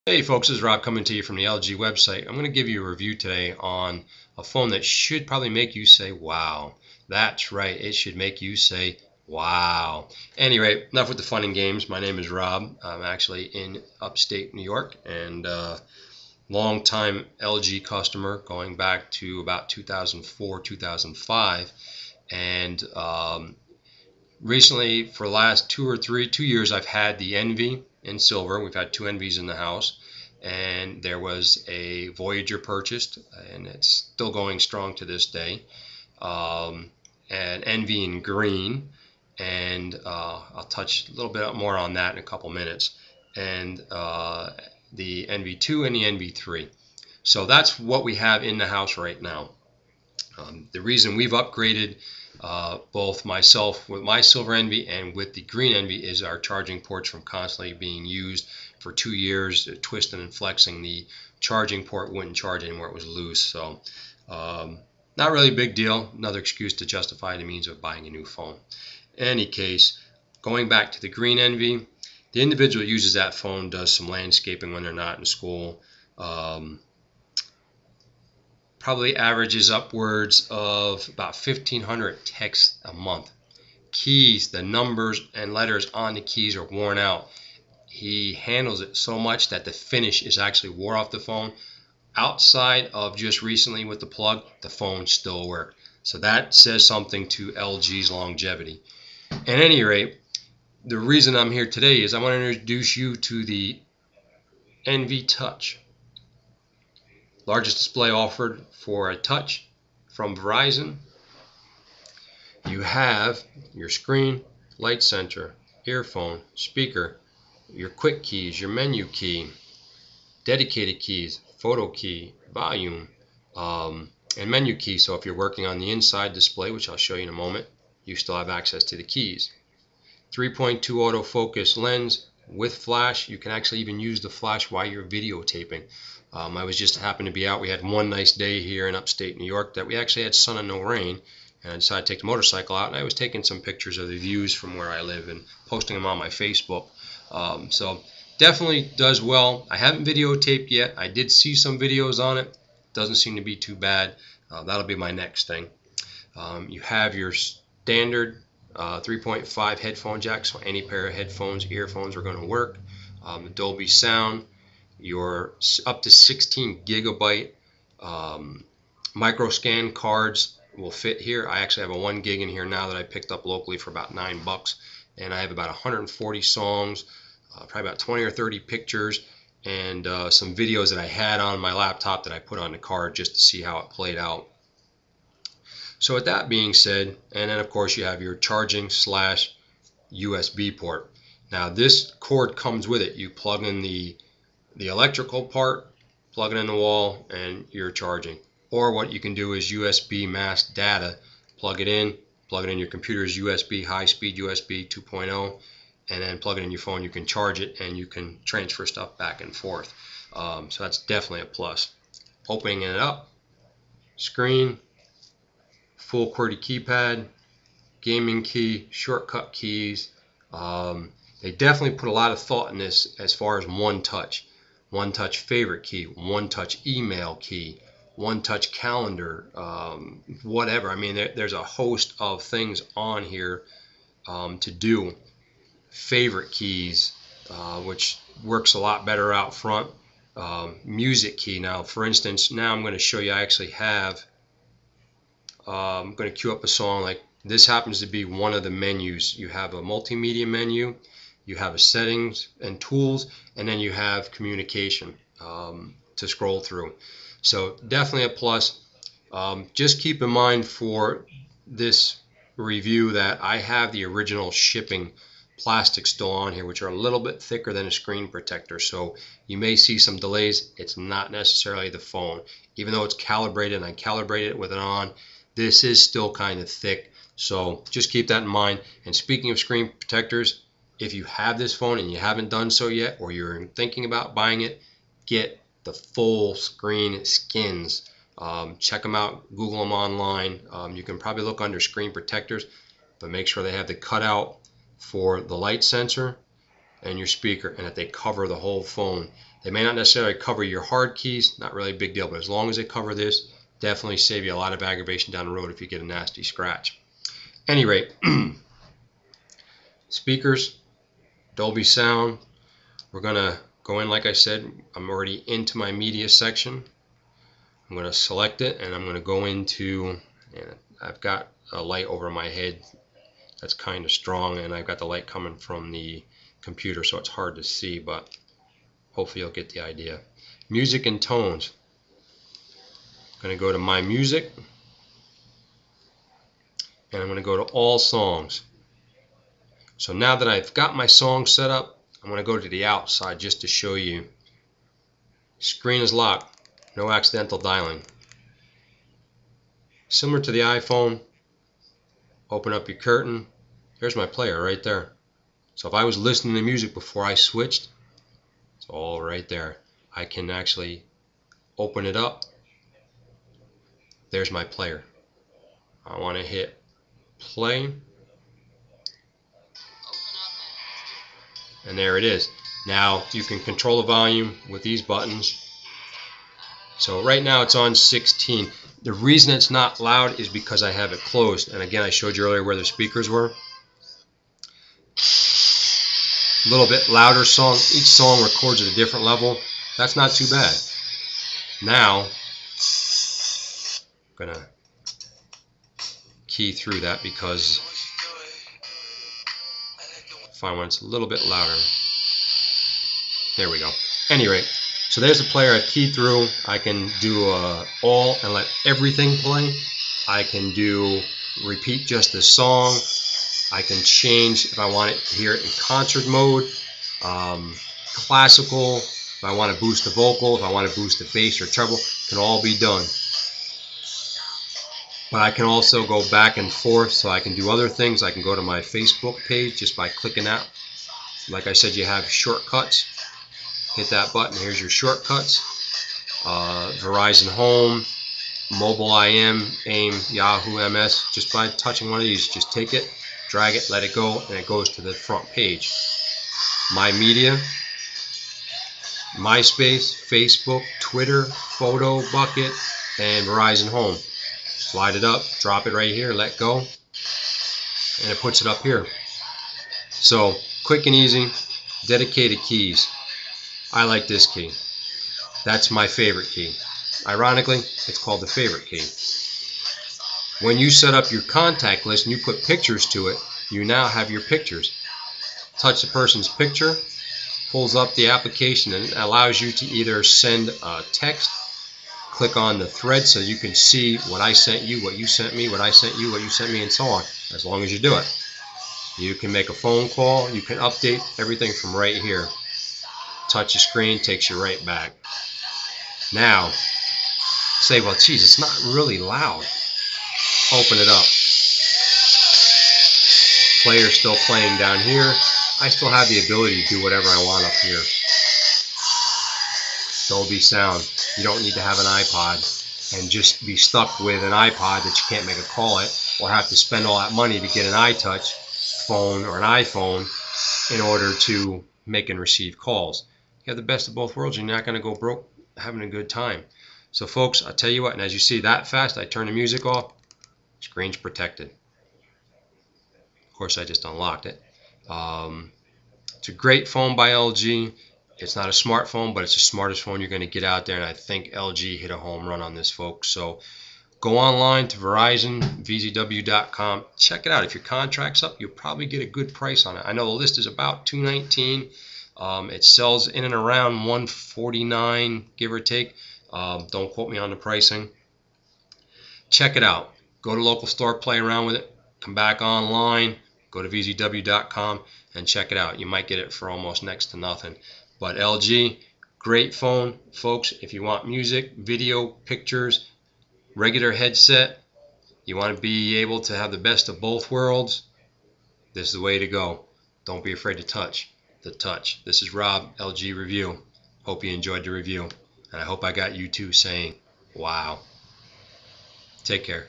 Hey folks, this is Rob coming to you from the LG website. I'm going to give you a review today on a phone that should probably make you say, wow. That's right, it should make you say, wow. Anyway, enough with the fun and games. My name is Rob. I'm actually in upstate New York and long-time LG customer going back to about 2004, 2005. And recently, for the last 2 years, I've had the enV in silver. We've had two enVs in the house, and there was a Voyager purchased, and it's still going strong to this day. And enV in green, and I'll touch a little bit more on that in a couple minutes. And the enV2 and the enV3. So that's what we have in the house right now. The reason we've upgraded both myself with my silver enV and with the green enV is our charging ports from constantly being used for 2 years, twisting and flexing. The charging port wouldn't charge anymore, it was loose. So not really a big deal, another excuse to justify the means of buying a new phone. In any case, going back to the green enV, the individual who uses that phone does some landscaping when they're not in school. Probably averages upwards of about 1,500 texts a month. Keys, the numbers and letters on the keys are worn out. He handles it so much that the finish is actually wore off the phone. Outside of just recently with the plug, the phone still worked. So that says something to LG's longevity. At any rate, the reason I'm here today is I want to introduce you to the enV Touch. Largest display offered for a touch from Verizon. You have your screen, light center, earphone, speaker, your quick keys, your menu key, dedicated keys, photo key, volume, and menu key. So if you're working on the inside display, which I'll show you in a moment, you still have access to the keys. 3.2 autofocus lens with flash. You can actually even use the flash while you're videotaping. I was just happened to be out. We had one nice day here in upstate New York that we actually had sun and no rain, and I decided to take the motorcycle out, and I was taking some pictures of the views from where I live and posting them on my Facebook. So definitely does well. I haven't videotaped yet. I did see some videos on it. Doesn't seem to be too bad. That'll be my next thing. You have your standard 3.5 headphone jack, so any pair of headphones, earphones are going to work. Dolby sound. Your up to 16 gigabyte micro scan cards will fit here. I actually have a 1 gig in here now that I picked up locally for about $9, and I have about 140 songs, probably about 20 or 30 pictures, and some videos that I had on my laptop that I put on the card just to see how it played out. So with that being said, and then of course you have your charging / USB port. Now this cord comes with it. You plug in the electrical part, plug it in the wall, and you're charging. Or what you can do is USB mass data, plug it in your computer's USB, high-speed USB 2.0, and then plug it in your phone. You can charge it, and you can transfer stuff back and forth. So that's definitely a plus. Opening it up, screen, full QWERTY keypad, gaming key, shortcut keys. They definitely put a lot of thought in this as far as one touch favorite key, one touch email key, one touch calendar, whatever. I mean, there's a host of things on here to do. Favorite keys, which works a lot better out front. Music key. Now, for instance, now I'm going to show you. I actually have. I'm going to queue up a song. Like this happens to be one of the menus. You have a multimedia menu. You have a settings and tools, and then you have communication to scroll through. So definitely a plus. Just keep in mind for this review that I have the original shipping plastic still on here, which are a little bit thicker than a screen protector. So you may see some delays. It's not necessarily the phone. Even though it's calibrated and I calibrated it with it on, this is still kind of thick. So just keep that in mind. And speaking of screen protectors, if you have this phone and you haven't done so yet, or you're thinking about buying it, get the full screen skins. Check them out, Google them online. You can probably look under screen protectors, but make sure they have the cutout for the light sensor and your speaker, and that they cover the whole phone. They may not necessarily cover your hard keys, not really a big deal, but as long as they cover this, definitely save you a lot of aggravation down the road if you get a nasty scratch. Any rate, speakers, Dolby sound. We're going to go in, like I said, I'm already into my media section. I'm going to select it, and I'm going to go into, and I've got a light over my head that's kind of strong, and I've got the light coming from the computer, so it's hard to see, but hopefully you'll get the idea. Music and tones. I'm going to go to My Music, and I'm going to go to All Songs. So now that I've got my song set up, I'm going to go to the outside just to show you. Screen is locked, no accidental dialing. Similar to the iPhone, open up your curtain. There's my player right there. So if I was listening to music before I switched, it's all right there. I can actually open it up. There's my player. I want to hit play. And there it is. Now you can control the volume with these buttons. So right now it's on 16. The reason it's not loud is because I have it closed. And again, I showed you earlier where the speakers were. A little bit louder song. Each song records at a different level. That's not too bad. Now, I'm going to key through that because I find when it's a little bit louder. There we go. Anyway, so there's the player I've keyed through. I can do all and let everything play. I can do repeat just the song. I can change if I want it to hear it in concert mode, classical, if I want to boost the vocal, if I want to boost the bass or treble, it can all be done. But I can also go back and forth, so I can do other things. I can go to my Facebook page just by clicking out. Like I said, you have shortcuts. Hit that button, here's your shortcuts. Verizon Home, Mobile IM, AIM, Yahoo MS. Just by touching one of these, just take it, drag it, let it go, and it goes to the front page. My Media, MySpace, Facebook, Twitter, Photo Bucket, and Verizon Home. Slide it up, drop it right here, let go, and it puts it up here. So quick and easy, dedicated keys. I like this key. That's my favorite key. Ironically, it's called the favorite key. When you set up your contact list and you put pictures to it, you now have your pictures. Touch the person's picture, pulls up the application, and it allows you to either send a text, click on the thread so you can see what I sent you, what you sent me, what I sent you, what you sent me, and so on, as long as you do it. You can make a phone call, you can update everything from right here. Touch the screen, takes you right back. Now, say, well, geez, it's not really loud. Open it up. Player's still playing down here. I still have the ability to do whatever I want up here. Dolby sound. You don't need to have an iPod and just be stuck with an iPod that you can't make a call at, or have to spend all that money to get an iTouch phone or an iPhone in order to make and receive calls. You have the best of both worlds, and you're not going to go broke having a good time. So folks, I'll tell you what, and as you see that fast, I turn the music off, screen's protected. Of course, I just unlocked it. It's a great phone by LG. It's not a smartphone, but it's the smartest phone you're going to get out there, and I think LG hit a home run on this, folks. So go online to Verizon, vzw.com. Check it out. If your contract's up, you'll probably get a good price on it. I know the list is about $219. It sells in and around $149, give or take. Don't quote me on the pricing. Check it out. Go to local store, play around with it. Come back online, go to vzw.com and check it out. You might get it for almost next to nothing. But LG, great phone, folks. If you want music, video, pictures, regular headset, you want to be able to have the best of both worlds, this is the way to go. Don't be afraid to touch the touch. This is Rob, LG Review. Hope you enjoyed the review, and I hope I got you too saying, wow. Take care.